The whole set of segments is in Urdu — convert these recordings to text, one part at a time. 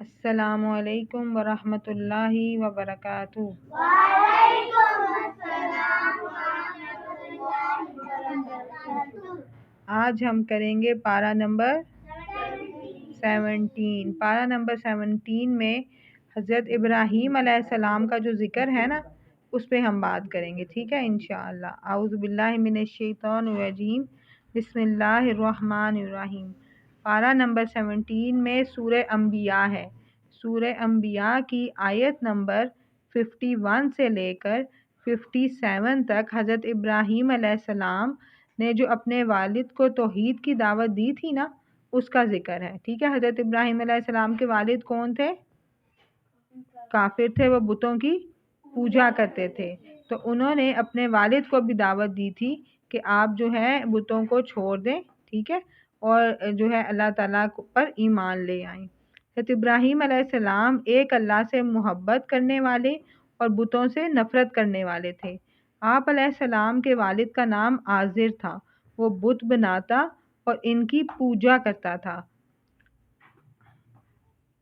السلام علیکم ورحمۃ اللہ وبرکاتہ۔ وعلیکم السلام ورحمۃ اللہ وبرکاتہ۔ آج ہم کریں گے پارہ نمبر 17۔ پارہ نمبر 17 میں حضرت ابراہیم علیہ السلام کا جو ذکر ہے نا، اس پہ ہم بات کریں گے، ٹھیک ہے انشاءاللہ۔ اعوذ باللہ من الشیطان الرجیم، بسم اللہ الرحمن الرحیم۔ پارہ نمبر 17 میں سورہ انبیاء ہے۔ سورہ انبیاء کی آیت نمبر 51 سے لے کر 57 تک حضرت ابراہیم علیہ السلام نے جو اپنے والد کو توحید کی دعوت دی تھی نا، اس کا ذکر ہے، ٹھیک ہے۔ حضرت ابراہیم علیہ السلام کے والد کون تھے؟ کافر تھے، وہ بتوں کی پوجا کرتے تھے۔ تو انہوں نے اپنے والد کو بھی دعوت دی تھی کہ آپ جو ہے بتوں کو چھوڑ دیں، ٹھیک ہے، اور جو ہے اللہ تعالیٰ پر ایمان لے آئیں۔ حضرت ابراہیم علیہ السلام ایک اللہ سے محبت کرنے والے اور بتوں سے نفرت کرنے والے تھے۔ آپ علیہ السلام کے والد کا نام آزر تھا، وہ بت بناتا اور ان کی پوجا کرتا تھا۔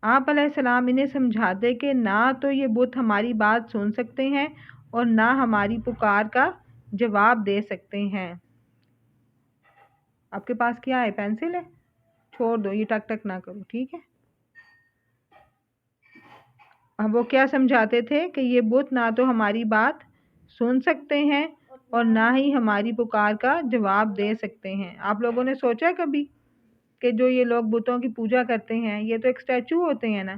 آپ علیہ السلام انہیں سمجھاتے کہ نہ تو یہ بت ہماری بات سن سکتے ہیں اور نہ ہماری پکار کا جواب دے سکتے ہیں۔ آپ کے پاس کیا ہے؟ پینسل ہے؟ چھوڑ دو، یہ ٹک ٹک نہ کرو، ٹھیک ہے۔ اب وہ کیا سمجھاتے تھے کہ یہ بت نہ تو ہماری بات سن سکتے ہیں اور نہ ہی ہماری پکار کا جواب دے سکتے ہیں۔ آپ لوگوں نے سوچا کبھی کہ جو یہ لوگ بتوں کی پوجا کرتے ہیں، یہ تو ایک اسٹیچو ہوتے ہیں نا،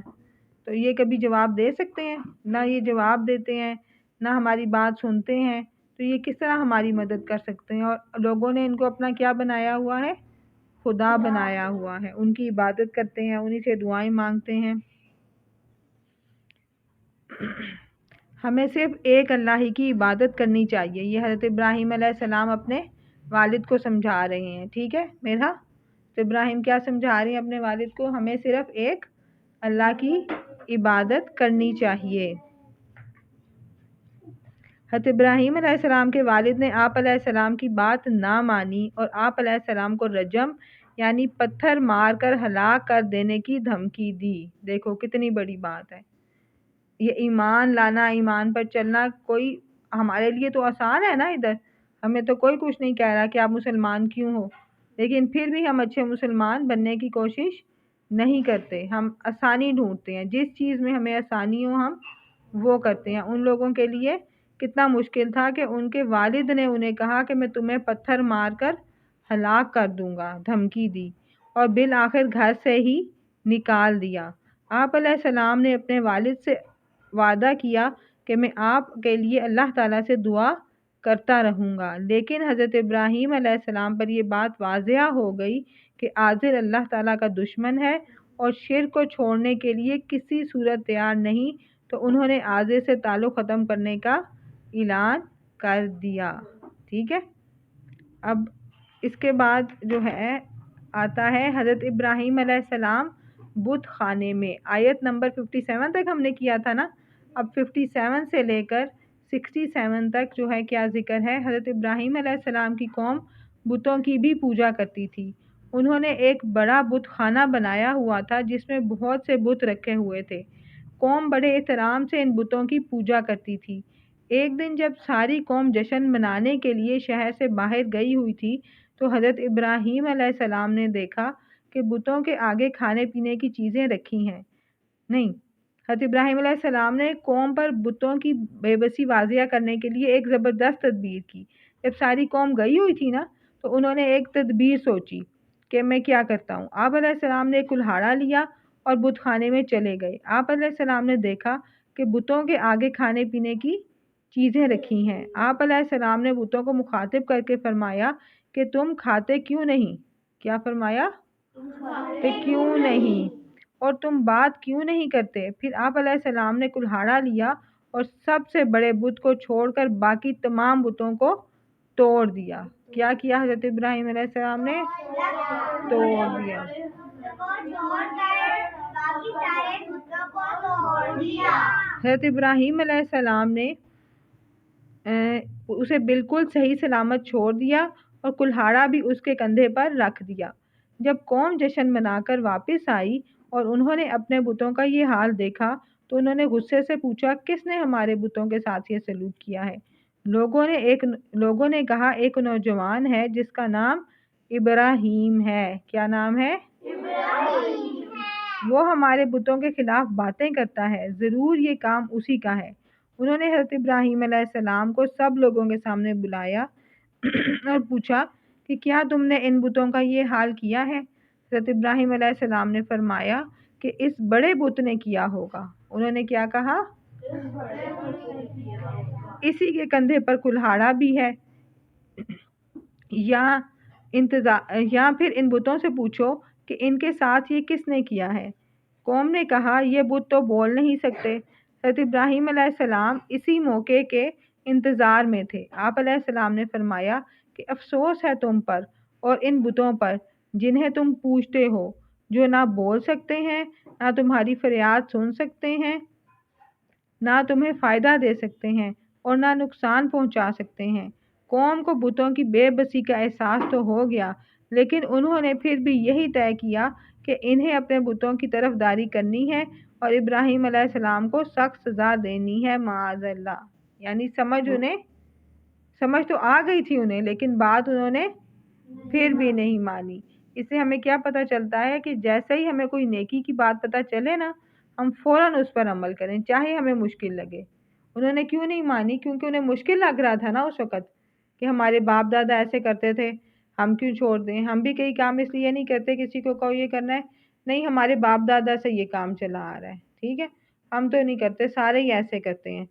تو یہ کبھی جواب دے سکتے ہیں؟ نہ یہ جواب دیتے ہیں، نہ ہماری بات سنتے ہیں، تو یہ کس طرح ہماری مدد کر سکتے ہیں؟ اور لوگوں نے ان کو اپنا کیا بنایا ہوا ہے؟ خدا بنایا ہوا ہے۔ ان کی عبادت کرتے ہیں، انہی سے دعائیں مانگتے ہیں۔ ہمیں صرف ایک اللہ ہی کی عبادت کرنی چاہیے، یہ حضرت ابراہیم علیہ السلام اپنے والد کو سمجھا رہے ہیں، ٹھیک ہے میرا؟ تو ابراہیم کیا سمجھا رہے ہیں اپنے والد کو؟ ہمیں صرف ایک اللہ کی عبادت کرنی چاہیے۔ حضرت ابراہیم علیہ السلام کے والد نے آپ علیہ السلام کی بات نہ مانی اور آپ علیہ السلام کو رجم یعنی پتھر مار کر ہلاک کر دینے کی دھمکی دی۔ دیکھو کتنی بڑی بات ہے۔ یہ ایمان لانا، ایمان پر چلنا کوئی ہمارے لیے تو آسان ہے نا، ادھر ہمیں تو کوئی کچھ نہیں کہہ رہا کہ آپ مسلمان کیوں ہو، لیکن پھر بھی ہم اچھے مسلمان بننے کی کوشش نہیں کرتے۔ ہم آسانی ڈھونڈتے ہیں، جس چیز میں ہمیں آسانی ہو ہم وہ کرتے ہیں۔ ان لوگوں کے لیے کتنا مشکل تھا کہ ان کے والد نے انہیں کہا کہ میں تمہیں پتھر مار کر ہلاک کر دوں گا، دھمکی دی، اور بالآخر گھر سے ہی نکال دیا۔ آپ علیہ السلام نے اپنے والد سے وعدہ کیا کہ میں آپ کے لیے اللہ تعالیٰ سے دعا کرتا رہوں گا، لیکن حضرت ابراہیم علیہ السلام پر یہ بات واضح ہو گئی کہ آزر اللہ تعالیٰ کا دشمن ہے اور شرک کو چھوڑنے کے لیے کسی صورت تیار نہیں، تو انہوں نے آزر سے تعلق ختم کرنے کا اعلان کر دیا، ٹھیک ہے۔ اب اس کے بعد جو ہے آتا ہے حضرت ابراہیم علیہ السلام بت خانے میں۔ آیت نمبر 57 تک ہم نے کیا تھا نا، اب 57 سے لے کر 67 تک جو ہے کیا ذکر ہے؟ حضرت ابراہیم علیہ السلام کی قوم بتوں کی بھی پوجا کرتی تھی۔ انہوں نے ایک بڑا بت خانہ بنایا ہوا تھا جس میں بہت سے بت رکھے ہوئے تھے۔ قوم بڑے احترام سے ان بتوں کی پوجا کرتی تھی۔ ایک دن جب ساری قوم جشن منانے کے لیے شہر سے باہر گئی ہوئی تھی تو حضرت ابراہیم علیہ السلام نے دیکھا کہ بتوں کے آگے کھانے پینے کی چیزیں رکھی ہیں۔ نہیں، حضرت ابراہیم علیہ السلام نے قوم پر بتوں کی بے بسی واضح کرنے کے لیے ایک زبردست تدبیر کی۔ جب ساری قوم گئی ہوئی تھی نا، تو انہوں نے ایک تدبیر سوچی کہ میں کیا کرتا ہوں۔ آپ علیہ السلام نے کلہاڑا لیا اور بت خانے میں چلے گئے۔ آپ علیہ السلام نے دیکھا کہ بتوں کے آگے کھانے پینے کی چیزیں رکھی ہیں۔ آپ علیہ السلام نے بتوں کو مخاطب کر کے فرمایا کہ تم کھاتے کیوں نہیں؟ کیا فرمایا؟ کہ کیوں نہیں، اور تم بات کیوں نہیں کرتے؟ پھر آپ علیہ السلام نے کلہاڑا لیا اور سب سے بڑے بت کو چھوڑ کر باقی تمام بتوں کو توڑ دیا۔ کیا کیا حضرت ابراہیم علیہ السلام نے؟ توڑ دیا۔ حضرت ابراہیم علیہ السلام نے اسے بالکل صحیح سلامت چھوڑ دیا اور کلہاڑا بھی اس کے کندھے پر رکھ دیا۔ جب قوم جشن منا کر واپس آئی اور انہوں نے اپنے بتوں کا یہ حال دیکھا تو انہوں نے غصے سے پوچھا، کس نے ہمارے بتوں کے ساتھ یہ سلوک کیا ہے؟ لوگوں نے کہا، ایک نوجوان ہے جس کا نام ابراہیم ہے۔ کیا نام ہے؟ وہ ہمارے بتوں کے خلاف باتیں کرتا ہے، ضرور یہ کام اسی کا ہے۔ انہوں نے حضرت ابراہیم علیہ السلام کو سب لوگوں کے سامنے بلایا اور پوچھا کہ کیا تم نے ان بتوں کا یہ حال کیا ہے؟ حضرت ابراہیم علیہ السلام نے فرمایا کہ اس بڑے بت نے کیا ہوگا۔ انہوں نے کیا کہا؟ اسی کے کندھے پر کلہاڑا بھی ہے، یا پھر ان بتوں سے پوچھو کہ ان کے ساتھ یہ کس نے کیا ہے؟ قوم نے کہا، یہ بت تو بول نہیں سکتے۔ حضرت ابراہیم علیہ السلام اسی موقع کے انتظار میں تھے۔ آپ علیہ السلام نے فرمایا کہ افسوس ہے تم پر اور ان بتوں پر جنہیں تم پوجتے ہو، جو نہ بول سکتے ہیں، نہ تمہاری فریاد سن سکتے ہیں، نہ تمہیں فائدہ دے سکتے ہیں اور نہ نقصان پہنچا سکتے ہیں۔ قوم کو بتوں کی بے بسی کا احساس تو ہو گیا، لیکن انہوں نے پھر بھی یہی طے کیا کہ انہیں اپنے بتوں کی طرف داری کرنی ہے اور ابراہیم علیہ السلام کو سخت سزا دینی ہے، معاذ اللہ۔ یعنی سمجھ تو آ گئی تھی انہیں، لیکن بات انہوں نے پھر بھی نہیں مانی۔ اس سے ہمیں کیا پتہ چلتا ہے کہ جیسے ہی ہمیں کوئی نیکی کی بات پتہ چلے نا، ہم فوراً اس پر عمل کریں، چاہے ہمیں مشکل لگے۔ انہوں نے کیوں نہیں مانی؟ کیونکہ انہیں مشکل لگ رہا تھا نا اس وقت، کہ ہمارے باپ دادا ایسے کرتے تھے، ہم کیوں چھوڑ دیں؟ ہم بھی کئی کام اس لیے نہیں کرتے کسی کو کہو یہ کرنا ہے، نہیں ہمارے باپ دادا سے یہ کام چلا آ رہا ہے، ٹھیک ہے، ہم تو نہیں کرتے، سارے ہی ایسے کرتے ہیں،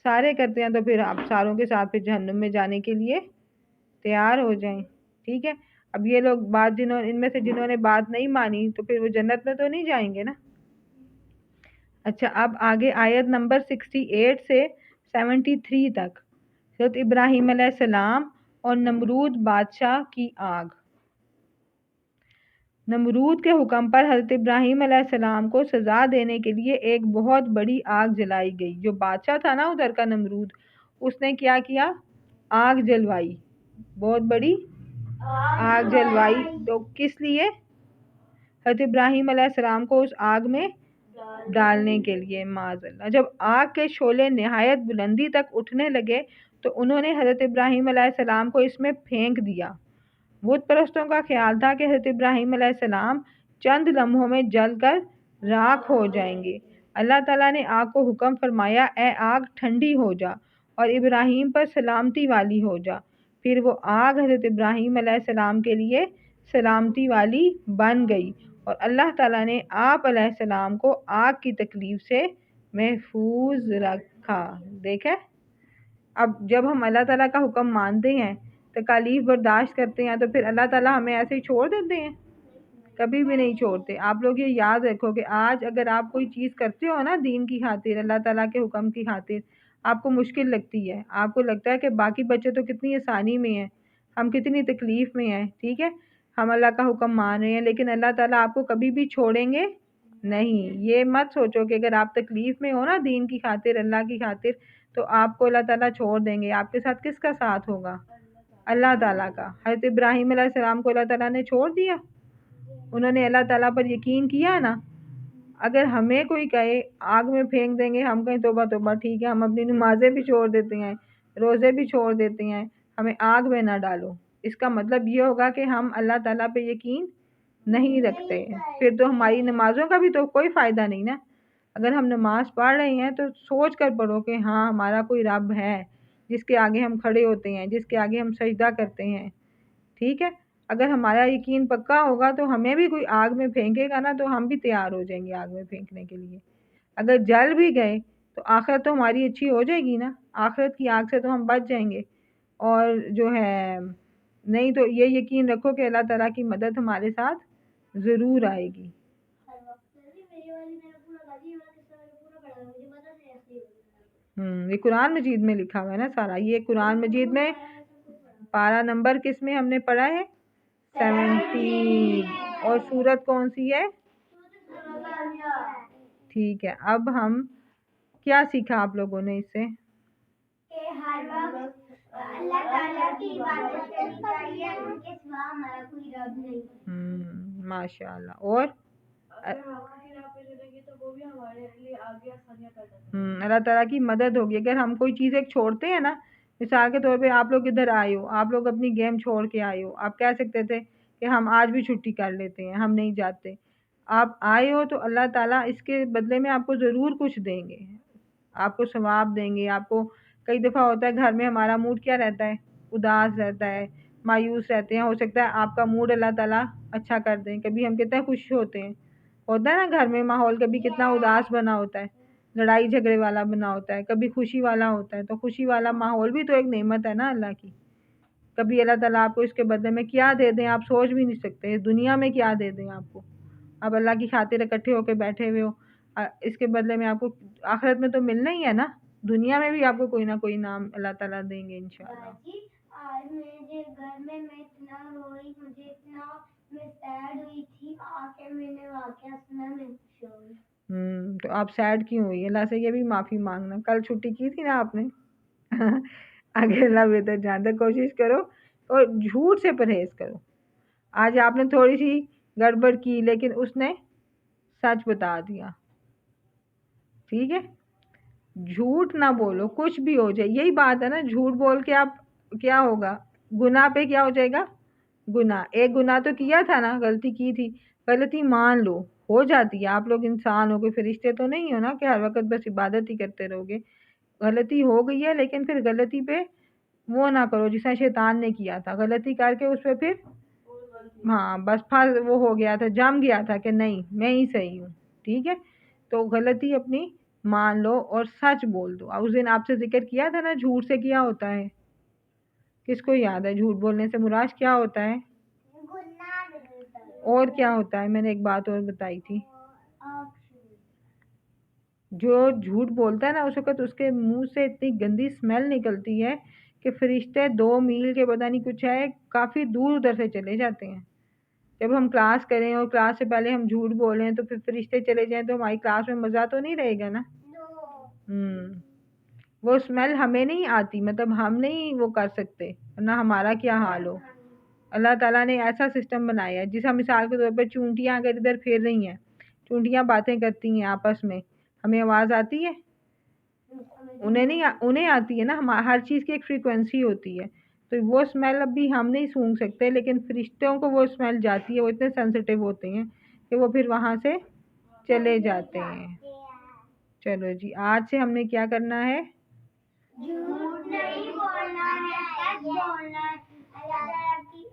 سارے کرتے ہیں، تو پھر آپ ساروں کے ساتھ پھر جہنم میں جانے کے لیے تیار ہو جائیں، ٹھیک ہے۔ اب یہ لوگ ان میں سے جنہوں نے بات نہیں مانی تو پھر وہ جنت میں تو نہیں جائیں گے نا۔ اچھا، اب آگے آیت نمبر 68 سے 73 تک، حضرت ابراہیم علیہ السلام اور نمرود بادشاہ کی آگ۔ نمرود کے حکم پر حضرت ابراہیم علیہ السلام کو سزا دینے کے لیے ایک بہت بڑی آگ جلائی گئی۔ جو بادشاہ تھا نا ادھر کا نمرود، اس نے کیا کیا؟ آگ جلوائی، بہت بڑی آگ جلوائی۔ تو کس لیے؟ حضرت ابراہیم علیہ السلام کو اس آگ میں ڈالنے کے لیے، معاذ اللہ۔ جب آگ کے شعلے نہایت بلندی تک اٹھنے لگے تو انہوں نے حضرت ابراہیم علیہ السلام کو اس میں پھینک دیا۔ بت پرستوں کا خیال تھا کہ حضرت ابراہیم علیہ السلام چند لمحوں میں جل کر راکھ ہو جائیں گے۔ اللہ تعالیٰ نے آگ کو حکم فرمایا، اے آگ ٹھنڈی ہو جا اور ابراہیم پر سلامتی والی ہو جا۔ پھر وہ آگ حضرت ابراہیم علیہ السلام کے لیے سلامتی والی بن گئی اور اللہ تعالیٰ نے آپ علیہ السلام کو آگ کی تکلیف سے محفوظ رکھا۔ دیکھیں، اب جب ہم اللہ تعالیٰ کا حکم مانتے ہیں، تکالیف برداشت کرتے ہیں، تو پھر اللہ تعالیٰ ہمیں ایسے ہی چھوڑ دیتے ہیں؟ کبھی بھی نہیں چھوڑتے۔ آپ لوگ یہ یاد رکھو کہ آج اگر آپ کوئی چیز کرتے ہو نا دین کی خاطر، اللہ تعالیٰ کے حکم کی خاطر، آپ کو مشکل لگتی ہے، آپ کو لگتا ہے کہ باقی بچے تو کتنی آسانی میں ہیں، ہم کتنی تکلیف میں ہیں، ٹھیک ہے، ہم اللہ کا حکم مان رہے ہیں، لیکن اللہ تعالیٰ آپ کو کبھی بھی چھوڑیں گے نہیں۔ یہ مت سوچو کہ اگر آپ تکلیف میں ہو نا دین کی خاطر، اللہ کی خاطر، تو آپ کو اللہ تعالیٰ چھوڑ دیں گے۔ آپ کے ساتھ کس کا ساتھ ہوگا؟ اللہ تعالیٰ کا۔ حضرت ابراہیم علیہ السلام کو اللہ تعالیٰ نے چھوڑ دیا؟ انہوں نے اللہ تعالیٰ پر یقین کیا نا۔ اگر ہمیں کوئی کہے آگ میں پھینک دیں گے، ہم کہیں توبہ توبہ، ٹھیک ہے، ہم اپنی نمازیں بھی چھوڑ دیتے ہیں، روزے بھی چھوڑ دیتے ہیں، ہمیں آگ میں نہ ڈالو، اس کا مطلب یہ ہوگا کہ ہم اللہ تعالیٰ پہ یقین نہیں رکھتے، پھر تو ہماری نمازوں کا بھی تو کوئی فائدہ نہیں نا۔ اگر ہم نماز پڑھ رہے ہیں تو سوچ کر پڑھو کہ ہاں ہمارا کوئی رب ہے جس کے آگے ہم کھڑے ہوتے ہیں، جس کے آگے ہم سجدہ کرتے ہیں، ٹھیک ہے۔ اگر ہمارا یقین پکا ہوگا تو ہمیں بھی کوئی آگ میں پھینکے گا نا تو ہم بھی تیار ہو جائیں گے آگ میں پھینکنے کے لیے۔ اگر جل بھی گئے تو آخرت تو ہماری اچھی ہو جائے گی نا، آخرت کی آگ سے تو ہم بچ جائیں گے۔ اور جو ہے نہیں تو یہ یقین رکھو کہ اللہ تعالیٰ کی مدد ہمارے ساتھ ضرور آئے گی۔ یہ قرآن مجید میں لکھا ہوا ہے نا سارا، یہ قرآن مجید میں پارہ نمبر کس میں ہم نے پڑھا ہے؟ 17۔ اور سورت کون سی ہے؟ ٹھیک ہے، اب ہم کیا سیکھا آپ لوگوں نے اس سے؟ کہ ہر وقت اللہ تعالیٰ کی عبادت کرنی چاہیے، ان کے سوا ہمارا کوئی رب نہیں۔ ماشاء اللہ۔ اور اللہ تعالیٰ کی مدد ہوگی. اگر ہم کوئی چیز ایک چھوڑتے ہیں نا، مثال کے طور پہ آپ لوگ ادھر آئے ہو، آپ لوگ اپنی گیم چھوڑ کے آئے ہو، آپ کہہ سکتے تھے کہ ہم آج بھی چھٹی کر لیتے ہیں، ہم نہیں جاتے. آپ آئے ہو تو اللہ تعالیٰ اس کے بدلے میں آپ کو ضرور کچھ دیں گے، آپ کو ثواب دیں گے. آپ کو کئی دفعہ ہوتا ہے گھر میں ہمارا موڈ کیا رہتا ہے، اداس رہتا ہے، مایوس رہتے ہیں. ہو سکتا ہے آپ کا موڈ اللہ تعالیٰ اچھا کر دیں. کبھی ہم کتنے خوش ہوتے ہیں، ہوتا ہے نا گھر میں ماحول کبھی کتنا اداس بنا ہوتا ہے، لڑائی جھگڑے والا بنا ہوتا ہے، کبھی خوشی والا ہوتا ہے. تو خوشی والا ماحول بھی تو ایک نعمت ہے نا اللہ کی. کبھی اللہ تعالیٰ آپ کو اس کے بدلے میں کیا دے دیں آپ سوچ بھی نہیں سکتے. اس دنیا میں کیا دے دیں آپ کو، آپ اللہ کی خاطر اکٹھے ہو کے بیٹھے ہوئے ہو، اس کے بدلے میں آپ کو آخرت میں تو ملنا ہی ہے نا. دنیا میں بھی آپ کو کوئی نہ کوئی نام اللہ تعالیٰ دیں گے انشاءاللہ. آج میرے گھر میں اتنا روئی، مجھے اتنا میں سیڈ ہوئی تھی، آ کے میں نے واقعہ سنا، میں خوش ہو گئی. تو آپ سیڈ کیوں ہوئی؟ اللہ سے یہ بھی معافی مانگنا. کل چھٹی کی تھی نا آپ نے. آگے اللہ بہتر جانتا. کوشش کرو اور جھوٹ سے پرہیز کرو. آج آپ نے تھوڑی سی گڑبڑ کی لیکن اس نے سچ بتا دیا، ٹھیک ہے. جھوٹ نہ بولو کچھ بھی ہو جائے. یہی بات ہے نا، جھوٹ بول کے آپ کیا ہوگا، گناہ پہ کیا ہو جائے گا، گناہ. ایک گناہ تو کیا تھا نا، غلطی کی تھی، غلطی مان لو، ہو جاتی ہے. آپ لوگ انسان ہو، کوئی فرشتے تو نہیں ہو نا کہ ہر وقت بس عبادت ہی کرتے رہو گے. غلطی ہو گئی ہے لیکن پھر غلطی پہ وہ نہ کرو جس طرح شیطان نے کیا تھا. غلطی کر کے اس پہ پھر ہاں بس وہ ہو گیا تھا، جم گیا تھا کہ نہیں میں ہی صحیح ہوں. ٹھیک ہے، تو غلطی اپنی مان لو اور سچ بول دو. اس دن آپ سے ذکر کیا تھا نا جھوٹ سے کیا ہوتا ہے، کس کو یاد ہے؟ جھوٹ بولنے سے مراد کیا ہوتا ہے اور کیا ہوتا ہے؟ میں نے ایک بات اور بتائی تھی، جو جھوٹ بولتا ہے نا اس وقت اس کے منہ سے اتنی گندی اسمیل نکلتی ہے کہ فرشتے 2 میل کے پتہ نہیں کچھ ہے کافی دور ادھر سے چلے جاتے ہیں. جب ہم کلاس کریں اور کلاس سے پہلے ہم جھوٹ بولیں تو پھر فرشتے چلے جائیں تو ہماری کلاس میں مزہ تو نہیں رہے گا نا. وہ اسمیل ہمیں نہیں آتی، مطلب ہم نہیں وہ کر سکتے، ورنہ ہمارا کیا حال ہو. اللہ تعالیٰ نے ایسا سسٹم بنایا ہے جیسا مثال کے طور پہ چونٹیاں اگر ادھر پھر رہی ہیں، چونٹیاں باتیں کرتی ہیں آپس میں، ہمیں آواز آتی ہے؟ انہیں آتی ہے نا. ہر چیز کی ایک فریکوینسی ہوتی ہے. تو وہ اسمیل اب بھی ہم نہیں سونگھ سکتے لیکن فرشتوں کو وہ اسمیل جاتی ہے. وہ اتنے سینسیٹیو ہوتے ہیں کہ وہ پھر وہاں سے چلے جاتے ہیں. چلو جی، آج سے ہم نے کیا کرنا ہے؟ جھوٹ نہیں بولنا ہے، سچ بولنا ہے.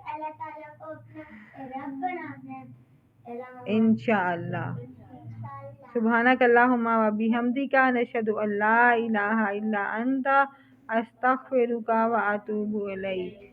اللہ تعالیٰ کو اپنا رب بنانا ہے انشاءاللہ. سبحانک اللہم و بحمدک نشہد ان لا الہ الا انت استغفرک و اتوب الیک.